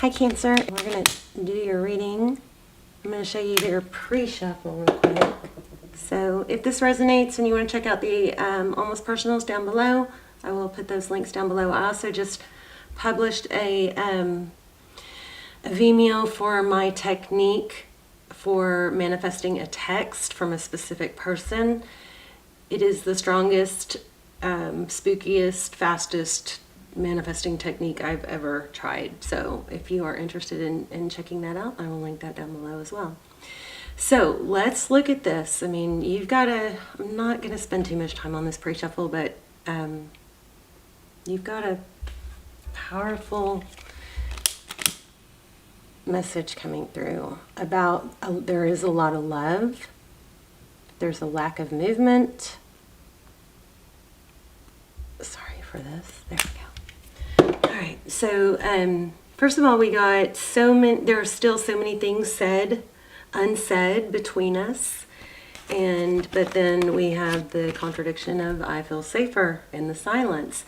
Hi Cancer, we're going to do your reading. I'm going to show you your pre-shuffle real quick. So if this resonates and you want to check out the Almost Personals down below, I will put those links down below. I also just published a Vimeo for my technique for manifesting a text from a specific person. It is the strongest, spookiest, fastest manifesting technique I've ever tried. So if you are interested in checking that out, I will link that down below as well. So let's look at this. I mean, you've got I'm not going to spend too much time on this pre-shuffle, but you've got a powerful message coming through about there is a lot of love. There's a lack of movement. Sorry for this. There we go. All right. So first of all, we got there are still so many things unsaid between us. But then we have the contradiction of I feel safer in the silence.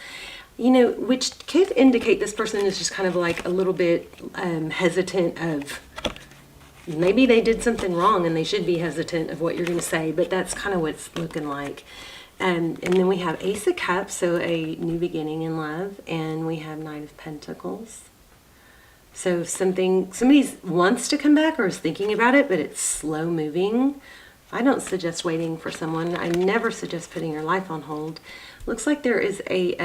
You know, which could indicate this person is just kind of like a little bit hesitant of maybe they did something wrong and they should be hesitant of what you're going to say, but that's kind of what it's looking like. And then we have Ace of Cups, so a new beginning in love, and we have Knight of Pentacles. So somebody wants to come back or is thinking about it, but it's slow moving. I don't suggest waiting for someone. I never suggest putting your life on hold. Looks like there is a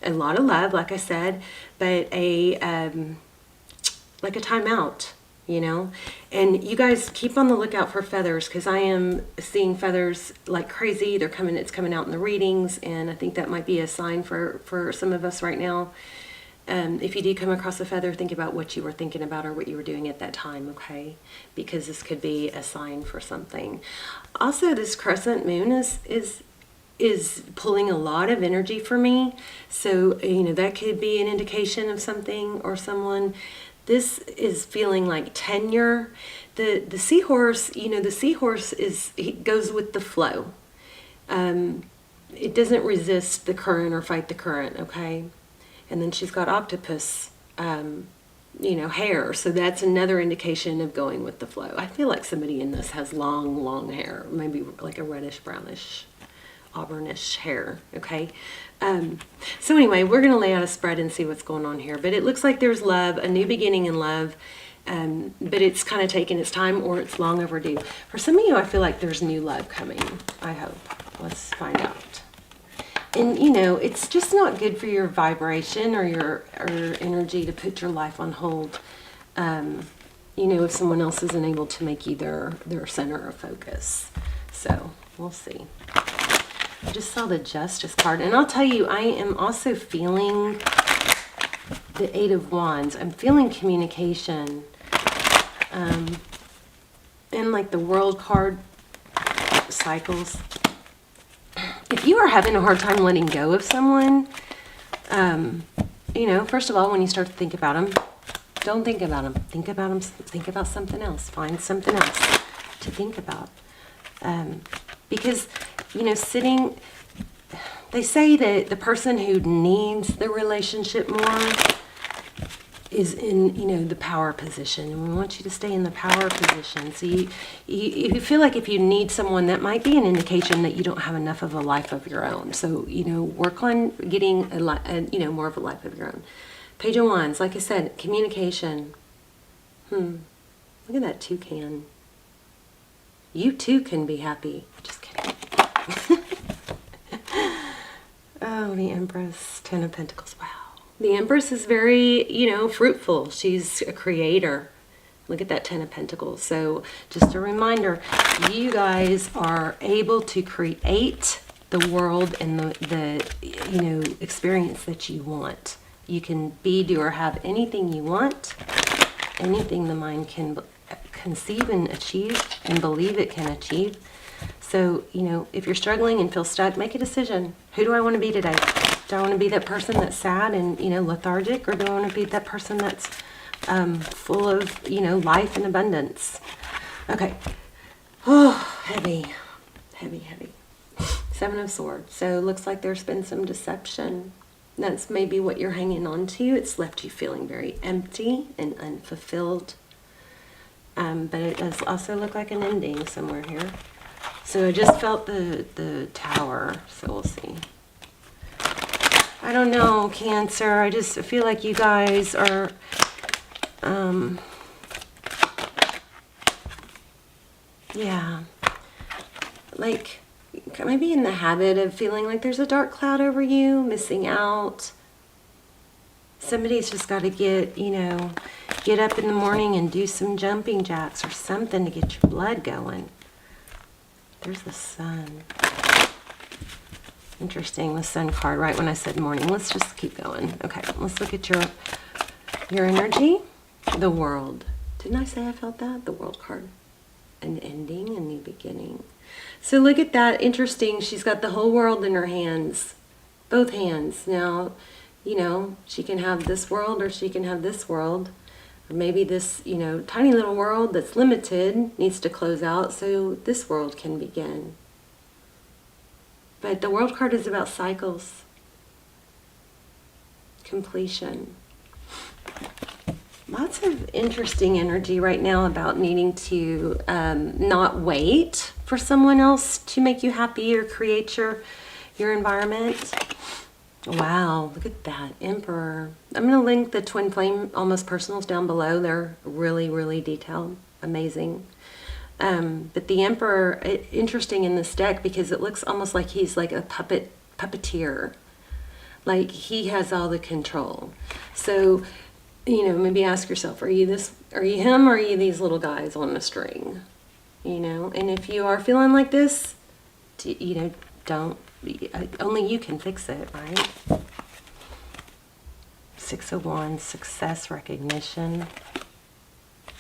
lot of love, like I said, but like a timeout, you know. And you guys keep on the lookout for feathers, because I am seeing feathers like crazy. It's coming out in the readings, and I think that might be a sign for some of us right now. If you do come across a feather, think about what you were thinking about or what you were doing at that time, okay? Because this could be a sign for something. Also, this crescent moon is pulling a lot of energy for me. So, you know, that could be an indication of something or someone. This is feeling like tenure. The seahorse, you know, the seahorse goes with the flow. It doesn't resist the current or fight the current, okay? And then she's got octopus, you know, hair. So that's another indication of going with the flow. I feel like somebody in this has long, long hair, maybe like a reddish, brownish, auburnish hair, okay? So anyway, we're going to lay out a spread and see what's going on here. But it looks like there's love, a new beginning in love, but it's kind of taking its time or it's long overdue. For some of you, I feel like there's new love coming, I hope. Let's find out. And, you know, it's just not good for your vibration or your energy to put your life on hold, you know, if someone else isn't able to make you their center of focus. So we'll see. I just saw the Justice card. And I'll tell you, I am also feeling the Eight of Wands. I'm feeling communication. And like the World card cycles. If you are having a hard time letting go of someone, you know, first of all, when you start to think about them, don't think about them. Think about something else. Find something else to think about. Because, you know, they say that the person who needs the relationship more is in, you know, the power position, and we want you to stay in the power position. So you feel like if you need someone, that might be an indication that you don't have enough of a life of your own. So, you know, work on getting you know, more of a life of your own. Page of Wands, like I said, communication. Look at that toucan. You too can be happy. Just kidding. Oh, the Empress, Ten of Pentacles. Wow. The Empress is very, you know, fruitful. She's a creator. Look at that Ten of Pentacles. So just a reminder, you guys are able to create the world and the you know, experience that you want. You can be, do, or have anything you want, anything the mind can conceive and achieve and believe it can achieve. So, you know, if you're struggling and feel stuck, make a decision. Who do I want to be today? Do I want to be that person that's sad and, you know, lethargic, or do I want to be that person that's full of, you know, life and abundance? Okay. Oh, heavy, heavy, heavy. Seven of Swords. So it looks like there's been some deception. That's maybe what you're hanging on to. It's left you feeling very empty and unfulfilled. But it does also look like an ending somewhere here. So I just felt the Tower, so we'll see. I don't know, Cancer. I just feel like you guys are, yeah, like maybe in the habit of feeling like there's a dark cloud over you, missing out. Somebody's just got to get, you know, get up in the morning and do some jumping jacks or something to get your blood going. There's the Sun. Interesting, the Sun card right when I said morning. Let's just keep going. Okay, let's look at your energy. The World. Didn't I say I felt that? The World card. An ending, a new beginning. So look at that. Interesting. She's got the whole world in her hands. Both hands. Now, you know, she can have this world or she can have this world. Or maybe this, you know, tiny little world that's limited needs to close out so this world can begin. But the World card is about cycles. Completion. Lots of interesting energy right now about needing to not wait for someone else to make you happy or create your environment. Wow, look at that, Emperor. I'm going to link the Twin Flame Almost Personals down below. They're really, really detailed, amazing. But the Emperor, interesting in this deck because it looks almost like he's like a puppeteer. Like he has all the control. So, you know, maybe ask yourself, are you him or are you these little guys on a string? You know, and if you are feeling like this, you know, don't, only you can fix it, right? 6 of Wands, success, recognition.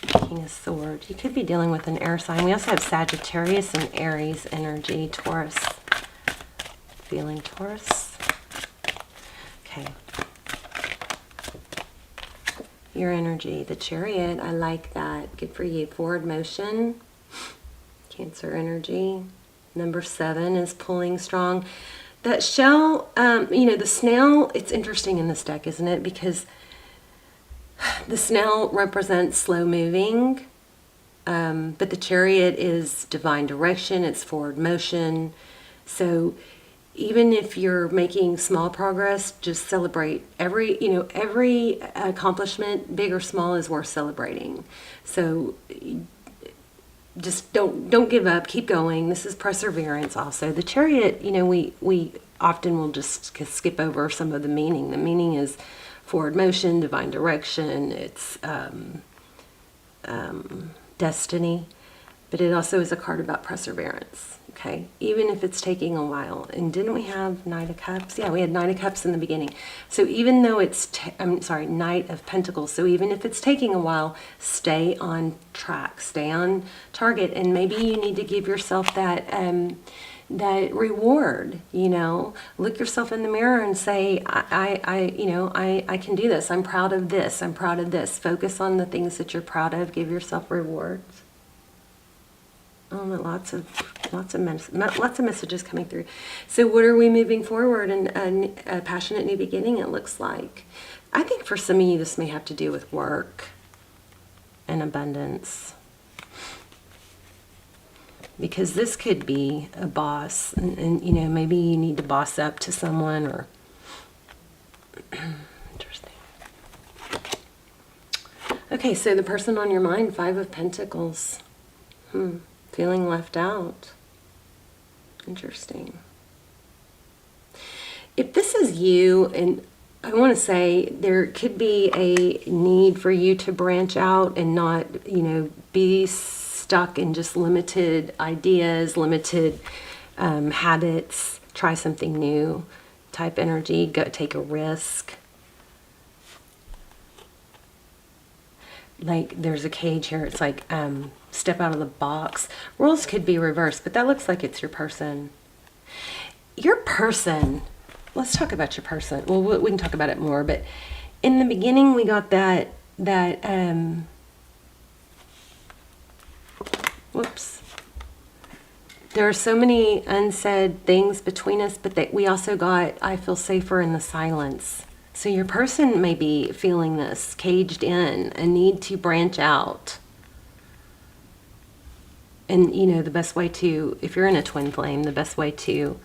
King of Swords. You could be dealing with an air sign. We also have Sagittarius and Aries energy. Taurus. Feeling Taurus. Okay. Your energy. The Chariot. I like that. Good for you. Forward motion. Cancer energy. Number 7 is pulling strong. That shell, you know, the snail, it's interesting in this deck, isn't it? Because the snail represents slow moving, but the Chariot is divine direction, it's forward motion. So even if you're making small progress, just celebrate every accomplishment, big or small, is worth celebrating. So just don't give up, keep going. This is perseverance also. The Chariot, you know, we often will just skip over some of the meaning. The meaning is forward motion, divine direction, it's destiny, but it also is a card about perseverance, okay? Even if it's taking a while. And didn't we have Knight of Cups? Yeah, we had Knight of Cups in the beginning. So even though it's, Knight of Pentacles. So even if it's taking a while, stay on track, stay on target, and maybe you need to give yourself that that reward, you know. Look yourself in the mirror and say, I can do this. I'm proud of this. I'm proud of this. Focus on the things that you're proud of. Give yourself rewards. Oh, lots of messages coming through. So what are we moving forward? And a passionate new beginning, it looks like. I think for some of you, this may have to do with work and abundance. Because this could be a boss, and you know, maybe you need to boss up to someone, or interesting. Okay, so the person on your mind, 5 of Pentacles. Feeling left out. Interesting. If this is you, and I want to say there could be a need for you to branch out and not, you know, be stuck in just limited ideas, limited habits, try something new type energy, go take a risk. Like there's a cage here, it's like step out of the box. Roles could be reversed, but that looks like it's your person. Your person, let's talk about your person. Well, we can talk about it more, but in the beginning we got that whoops. There are so many unsaid things between us, but we also got, I feel safer in the silence. So your person may be feeling this, caged in, a need to branch out. And, you know, the best way to, if you're in a twin flame, the best way to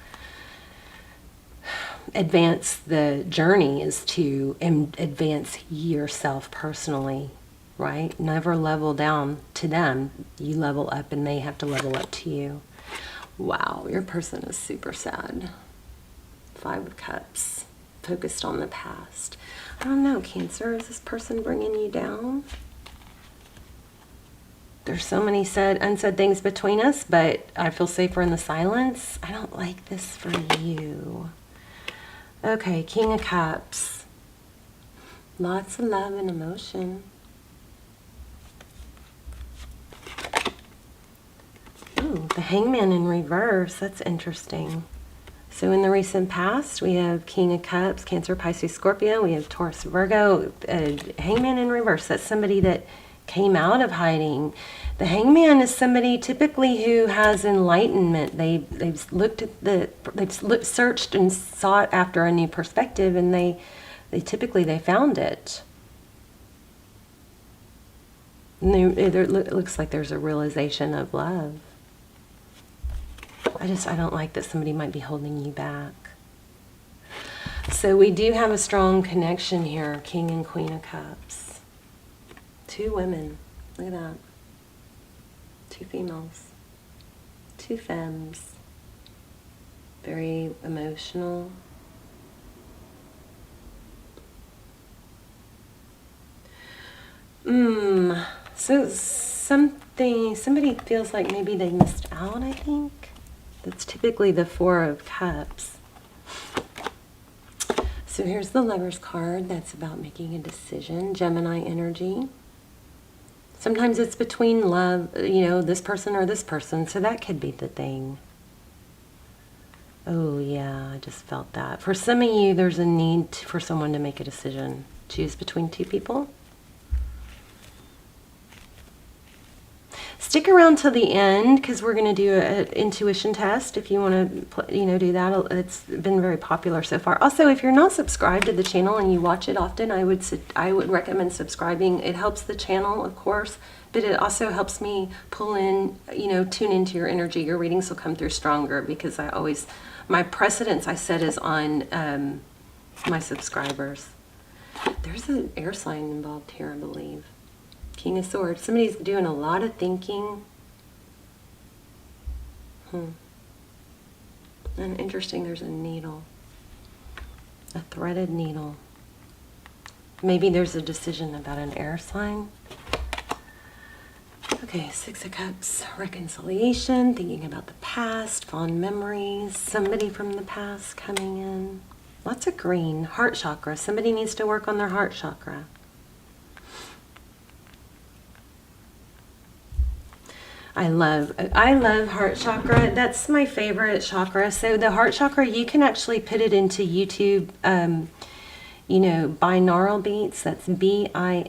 advance the journey is to advance yourself personally, right? Never level down to them. You level up and they have to level up to you. Wow, your person is super sad. 5 of Cups, focused on the past. I don't know, Cancer, is this person bringing you down? There's so many unsaid things between us, but I feel safer in the silence. I don't like this for you. Okay, King of Cups. Lots of love and emotion. Ooh, the Hangman in reverse. That's interesting. So in the recent past, we have King of Cups, Cancer, Pisces, Scorpio. We have Taurus, Virgo. Hangman in reverse. That's somebody that came out of hiding. The Hangman is somebody typically who has enlightenment. They've looked at searched and sought after a new perspective, and they typically found it. And it looks like there's a realization of love. I don't like that somebody might be holding you back. So we do have a strong connection here, King and Queen of Cups. 2 women. Look at that. 2 females. 2 femmes. Very emotional. So somebody feels like maybe they missed out, I think. That's typically the 4 of Cups. So here's the Lover's card. That's about making a decision. Gemini energy. Sometimes it's between love, you know, this person or this person. So that could be the thing. Oh, yeah, I just felt that. For some of you, there's a need for someone to make a decision. Choose between 2 people. Stick around till the end because we're going to do an intuition test if you want to, do that. It's been very popular so far. Also, if you're not subscribed to the channel and you watch it often, I would recommend subscribing. It helps the channel, of course, but it also helps me pull in, tune into your energy. Your readings will come through stronger because my precedence I set is on my subscribers. There's an air sign involved here, I believe. King of Swords. Somebody's doing a lot of thinking. And interesting, there's a needle. A threaded needle. Maybe there's a decision about an air sign. Okay, 6 of Cups. Reconciliation, thinking about the past, fond memories, somebody from the past coming in. Lots of green. Heart chakra. Somebody needs to work on their heart chakra. I love heart chakra. That's my favorite chakra. So the heart chakra, you can actually put it into YouTube, binaural beats. That's B-I-N-A-U-R-A-L.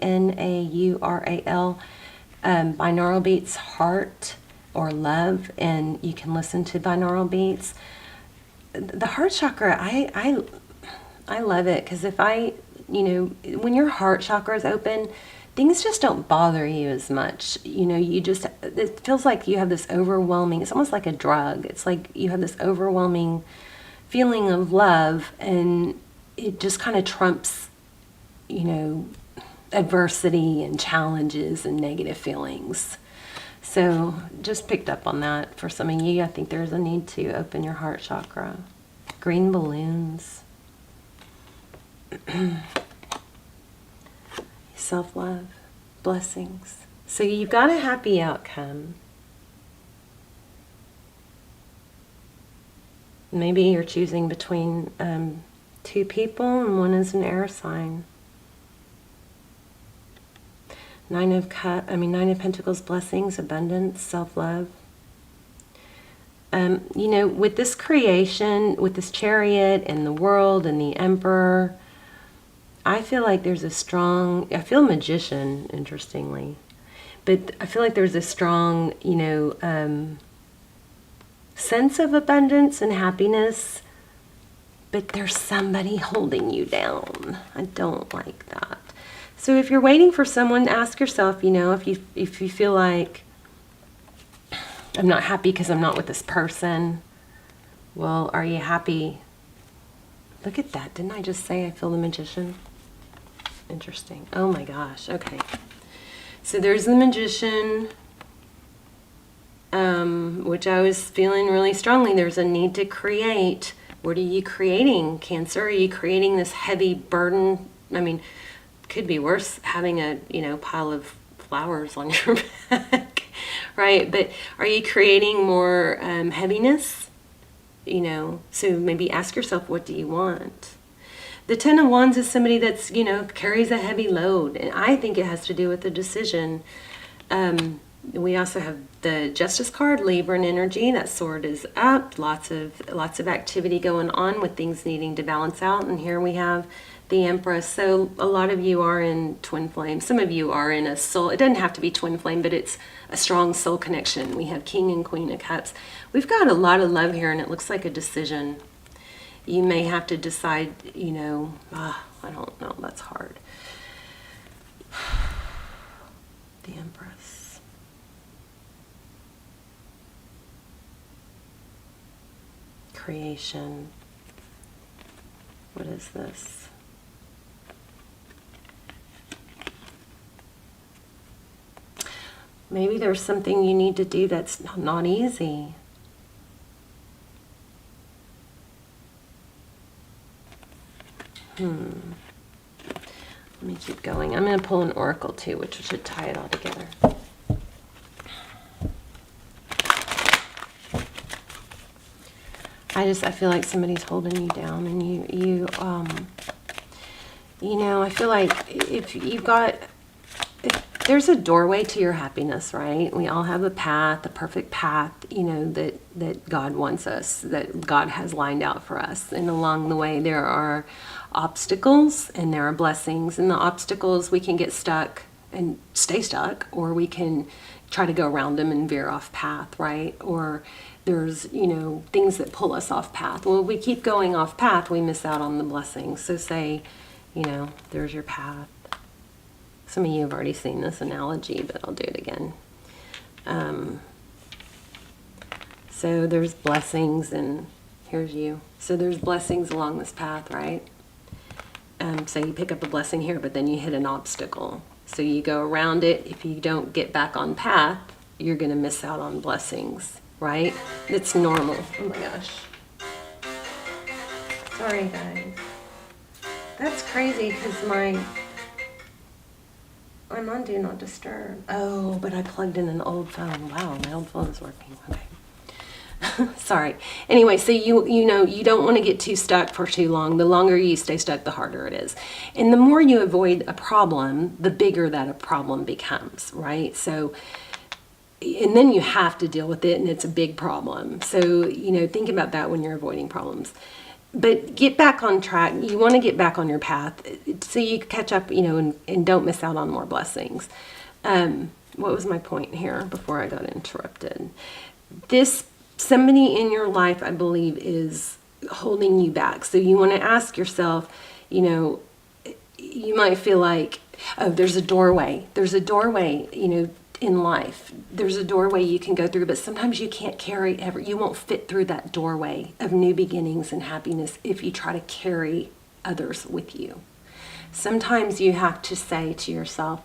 Binaural beats, heart or love, and you can listen to binaural beats. The heart chakra, I love it because when your heart chakra is open, things just don't bother you as much. It feels like you have this overwhelming, it's almost like a drug. It's like you have this overwhelming feeling of love, and it just kind of trumps, adversity and challenges and negative feelings. So just picked up on that. For some of you, I think there's a need to open your heart chakra. Green balloons. Self-love, blessings. So you've got a happy outcome. Maybe you're choosing between 2 people and one is an air sign. 9 of Pentacles, blessings, abundance, self-love. With this creation, with this Chariot and the World and the Emperor, I feel like there's I feel Magician, interestingly, but I feel like there's a strong, sense of abundance and happiness, but there's somebody holding you down. I don't like that. So if you're waiting for someone, ask yourself, if you feel like, I'm not happy because I'm not with this person. Well, are you happy? Look at that. Didn't I just say I feel the Magician? Interesting. Oh my gosh. Okay. So there's the Magician, which I was feeling really strongly. There's a need to create. What are you creating, Cancer? Are you creating this heavy burden? I mean, could be worse having a, pile of flowers on your back, right? But are you creating more heaviness? So maybe ask yourself, what do you want? The Ten of Wands is somebody that's, carries a heavy load. And I think it has to do with the decision. We also have the Justice card, Libra and energy. That sword is up. Lots of activity going on with things needing to balance out. And here we have the Empress. So a lot of you are in twin flame. Some of you are in a soul. It doesn't have to be twin flame, but it's a strong soul connection. We have King and Queen of Cups. We've got a lot of love here, and it looks like a decision. You may have to decide, I don't know, that's hard. The Empress. Creation. What is this? Maybe there's something you need to do that's not easy. Let me keep going. I'm going to pull an oracle too, which should tie it all together. I feel like somebody's holding you down, and I feel like if there's a doorway to your happiness, right? We all have a path, a perfect path, that God wants us, that God has lined out for us. And along the way, there are obstacles and there are blessings. And the obstacles, we can get stuck and stay stuck, or we can try to go around them and veer off path, right? Or there's, things that pull us off path. Well, if we keep going off path, we miss out on the blessings. So say, there's your path. Some of you have already seen this analogy, but I'll do it again. So there's blessings, and here's you. So there's blessings along this path, right? So you pick up a blessing here, but then you hit an obstacle. So you go around it. If you don't get back on path, you're going to miss out on blessings, right? It's normal. Oh my gosh. Sorry, guys. That's crazy because I'm on Do Not Disturb. Oh, but I plugged in an old phone. Wow, my old phone is working. Okay. Sorry. Anyway, so you don't want to get too stuck for too long. The longer you stay stuck, the harder it is. And the more you avoid a problem, the bigger that a problem becomes, right? So, and then you have to deal with it, and it's a big problem. So, think about that when you're avoiding problems. But get back on track. You want to get back on your path so you catch up, and don't miss out on more blessings. What was my point here before I got interrupted? Somebody in your life, I believe, is holding you back. So you want to ask yourself, you might feel like, oh, there's a doorway. There's a doorway, in life. There's a doorway you can go through, but sometimes you can't you won't fit through that doorway of new beginnings and happiness if you try to carry others with you. Sometimes you have to say to yourself,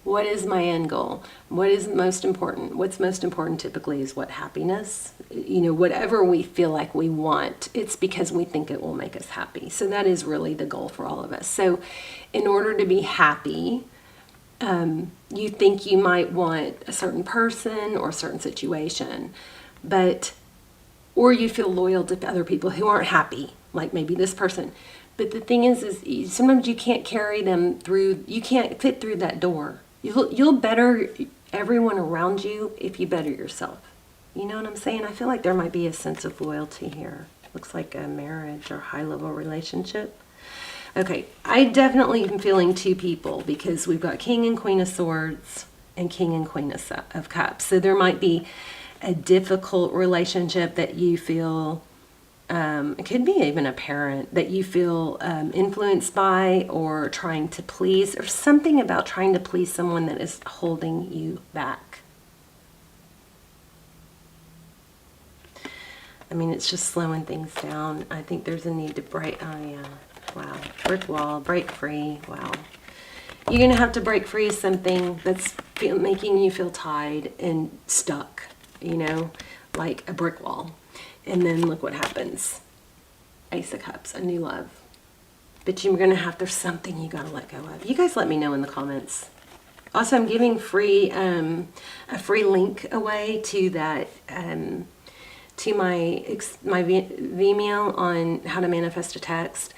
what is my end goal? What is most important? What's most important typically is what? Happiness. Whatever we feel like we want, it's because we think it will make us happy. So that is really the goal for all of us. So in order to be happy, you think you might want a certain person or a certain situation, or you feel loyal to other people who aren't happy, like maybe this person. But the thing is sometimes you can't carry them through, you can't fit through that door. You'll better everyone around you if you better yourself. You know what I'm saying? I feel like there might be a sense of loyalty here. Looks like a marriage or high-level relationship. Okay, I definitely am feeling two people because we've got King and Queen of Swords and King and Queen of Cups. So there might be a difficult relationship that you feel, it could be even a parent that you feel influenced by, or trying to please, or something about trying to please someone that is holding you back. I mean, it's just slowing things down. I think there's a need to break, oh yeah, wow, brick wall, break free, wow. You're going to have to break free of something that's making you feel tied and stuck, you know, like a brick wall. And then look what happens. Ace of Cups, a new love. But you're going to have, there's something you got to let go of. You guys let me know in the comments. Also, I'm giving free, a free link away to that, to my Vimeo on how to manifest a text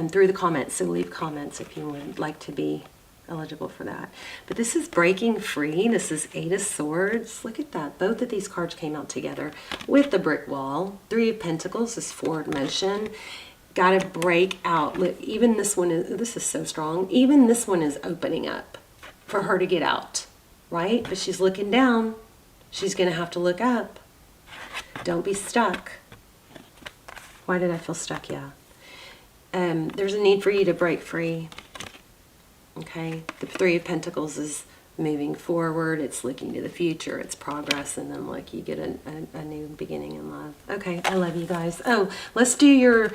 through the comments. So leave comments if you would like to be eligible for that. But this is breaking free. This is 8 of Swords. Look at that. Both of these cards came out together with the brick wall. 3 of Pentacles is forward motion. Got to break out. Look, even this one is, this is so strong. Even this one is opening up for her to get out, right? But she's looking down. She's going to have to look up. Don't be stuck. Why did I feel stuck? Yeah. There's a need for you to break free. Okay. The 3 of Pentacles is moving forward. It's looking to the future. It's progress. And then like you get a new beginning in love. Okay. I love you guys. Oh, let's do your,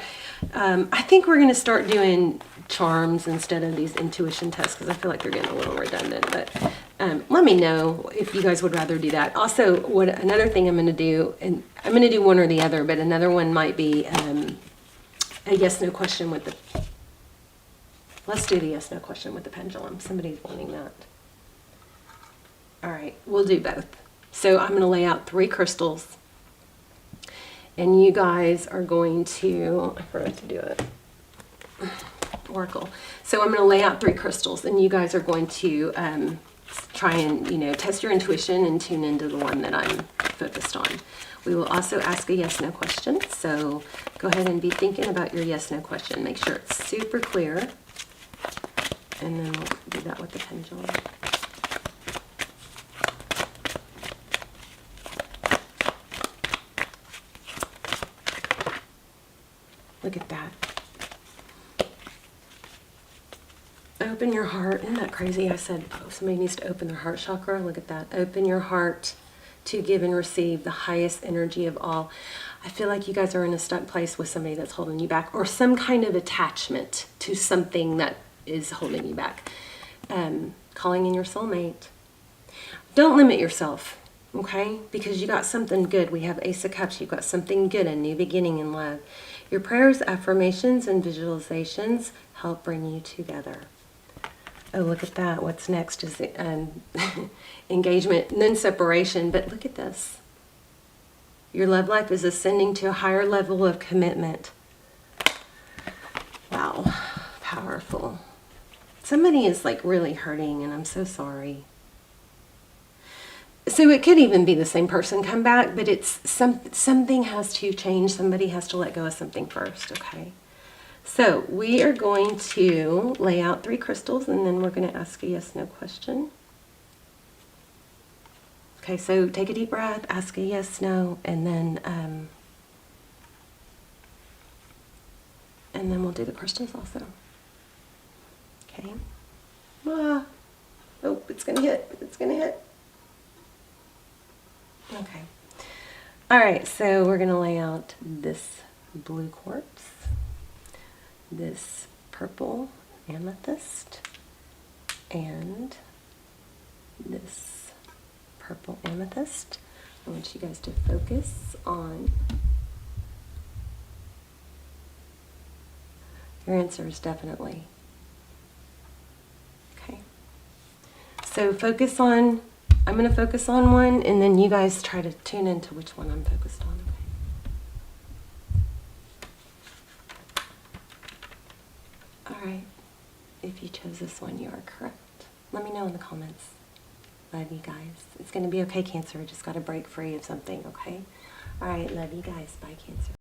I think we're going to start doing charms instead of these intuition tests, because I feel like they're getting a little redundant, but let me know if you guys would rather do that. Also, what another thing I'm going to do, and I'm going to do one or the other, but another one might be a yes/no question with the, let's do the yes/no question with the pendulum. Somebody's wanting that. All right, we'll do both. So I'm going to lay out 3 crystals, and you guys are going to, I forgot to do it, Oracle. So I'm going to lay out 3 crystals, and you guys are going to try and, you know, test your intuition and tune into the one that I'm focused on. We will also ask a yes/no question. So go ahead and be thinking about your yes/no question. Make sure it's super clear. And then we'll do that with the pendulum. Look at that. Open your heart. Isn't that crazy? I said, oh, somebody needs to open their heart chakra. Look at that. Open your heart to give and receive the highest energy of all. I feel like you guys are in a stuck place with somebody that's holding you back, or some kind of attachment to something that is holding you back. Calling in your soulmate. Don't limit yourself, okay? Because you got something good. We have Ace of Cups. You've got something good, a new beginning in love. Your prayers, affirmations, and visualizations help bring you together. Oh, look at that. What's next is engagement and then separation. But look at this. Your love life is ascending to a higher level of commitment. Wow. Powerful. Somebody is like really hurting, and I'm so sorry. So it could even be the same person come back, but it's something has to change. Somebody has to let go of something first, okay? So we are going to lay out 3 crystals, and then we're going to ask a yes/no question. Okay, so take a deep breath, ask a yes/no, and then we'll do the crystals also. Okay. Ah. Oh, it's going to hit. It's going to hit. Okay. All right, so we're going to lay out this blue quartz, this purple amethyst, and this purple amethyst. I want you guys to focus on your answer is definitely. Okay. So focus on, I'm going to focus on one, and then you guys try to tune into which one I'm focused on. Okay. All right. If you chose this one, you are correct. Let me know in the comments. Love you guys. It's going to be okay, Cancer. Just got to break free of something, okay? All right. Love you guys. Bye, Cancer.